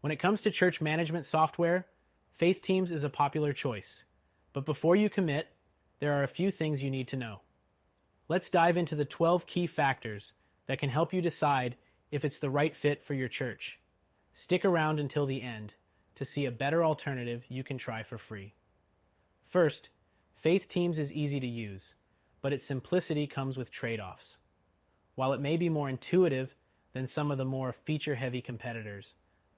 When it comes to church management software, Faith Teams is a popular choice. But before you commit, there are a few things you need to know. Let's dive into the 12 key factors that can help you decide if it's the right fit for your church. Stick around until the end to see a better alternative you can try for free. First, Faith Teams is easy to use, but its simplicity comes with trade-offs. While it may be more intuitive than some of the more feature-heavy competitors,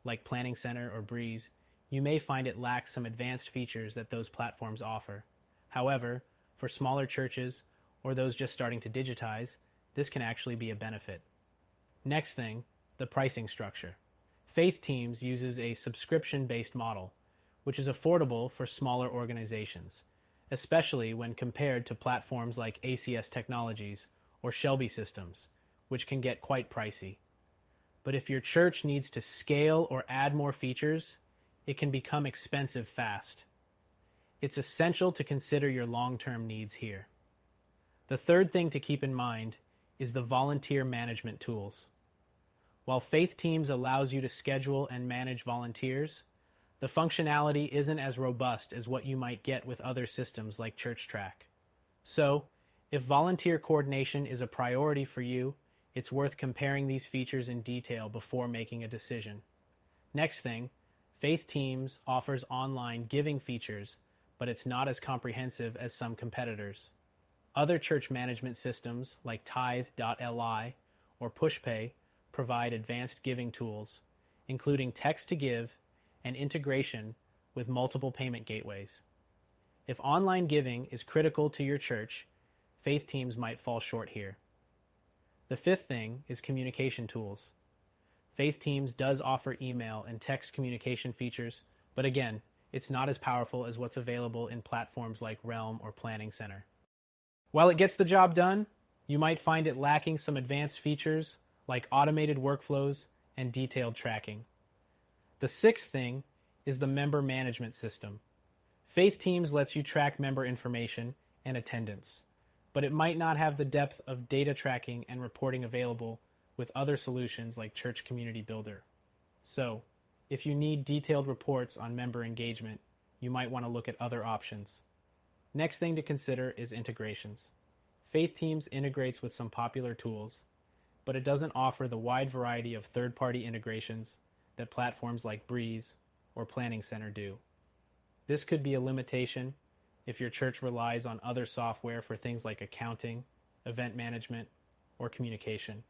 like Planning Center or Breeze, you may find it lacks some advanced features that those platforms offer. However, for smaller churches or those just starting to digitize, this can actually be a benefit. Next thing, the pricing structure. Faith Teams uses a subscription-based model, which is affordable for smaller organizations, especially when compared to platforms like ACS Technologies or Shelby Systems, which can get quite pricey. But if your church needs to scale or add more features, it can become expensive fast. It's essential to consider your long-term needs here. The third thing to keep in mind is the volunteer management tools. While Faith Teams allows you to schedule and manage volunteers, the functionality isn't as robust as what you might get with other systems like ChurchTrack. So, if volunteer coordination is a priority for you, it's worth comparing these features in detail before making a decision. Next thing, Faith Teams offers online giving features, but it's not as comprehensive as some competitors. Other church management systems like Tithe.li or PushPay provide advanced giving tools, including text to give and integration with multiple payment gateways. If online giving is critical to your church, Faith Teams might fall short here. The fifth thing is communication tools. Faith Teams does offer email and text communication features, but again, it's not as powerful as what's available in platforms like Realm or Planning Center. While it gets the job done, you might find it lacking some advanced features like automated workflows and detailed tracking. The sixth thing is the member management system. Faith Teams lets you track member information and attendance, but it might not have the depth of data tracking and reporting available with other solutions like Church Community Builder. So, if you need detailed reports on member engagement, you might want to look at other options. Next thing to consider is integrations. Faith Teams integrates with some popular tools, but it doesn't offer the wide variety of third-party integrations that platforms like Breeze or Planning Center do. This could be a limitation if your church relies on other software for things like accounting, event management, or communication.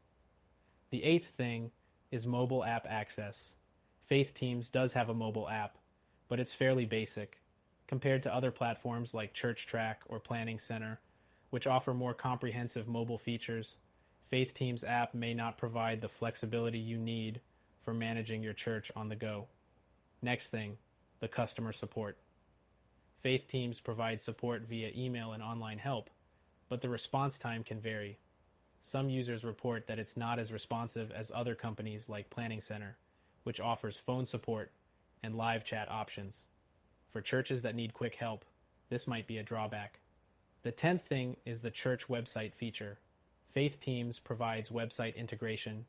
The eighth thing is mobile app access. Faith Teams does have a mobile app, but it's fairly basic compared to other platforms like ChurchTrack or Planning Center, which offer more comprehensive mobile features. Faith Teams app may not provide the flexibility you need for managing your church on the go. Next thing, the customer support. Faith Teams provides support via email and online help, but the response time can vary. Some users report that it's not as responsive as other companies like Planning Center, which offers phone support and live chat options. For churches that need quick help, this might be a drawback. The 10th thing is the church website feature. Faith Teams provides website integration,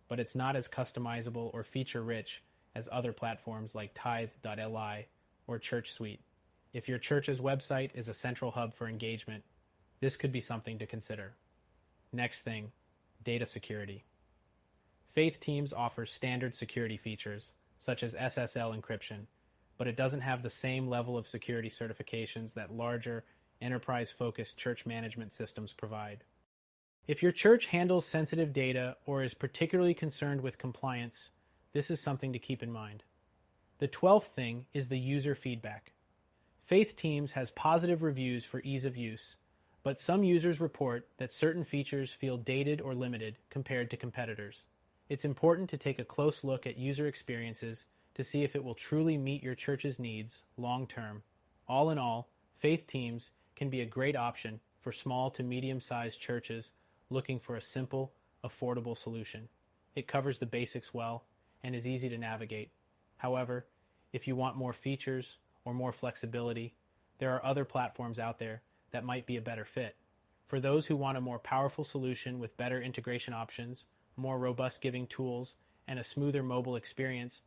but it's not as customizable or feature-rich as other platforms like Tithe.li or ChurchSuite. If your church's website is a central hub for engagement, this could be something to consider. Next thing, data security. Faith Teams offers standard security features, such as SSL encryption, but it doesn't have the same level of security certifications that larger, enterprise-focused church management systems provide. If your church handles sensitive data or is particularly concerned with compliance, this is something to keep in mind. The 12th thing is the user feedback. Faith Teams has positive reviews for ease of use, but some users report that certain features feel dated or limited compared to competitors. It's important to take a close look at user experiences to see if it will truly meet your church's needs long term. All in all, Faith Teams can be a great option for small to medium-sized churches looking for a simple, affordable solution. It covers the basics well and is easy to navigate. However, if you want more features or more flexibility, there are other platforms out there that might be a better fit. For those who want a more powerful solution with better integration options, more robust giving tools, and a smoother mobile experience,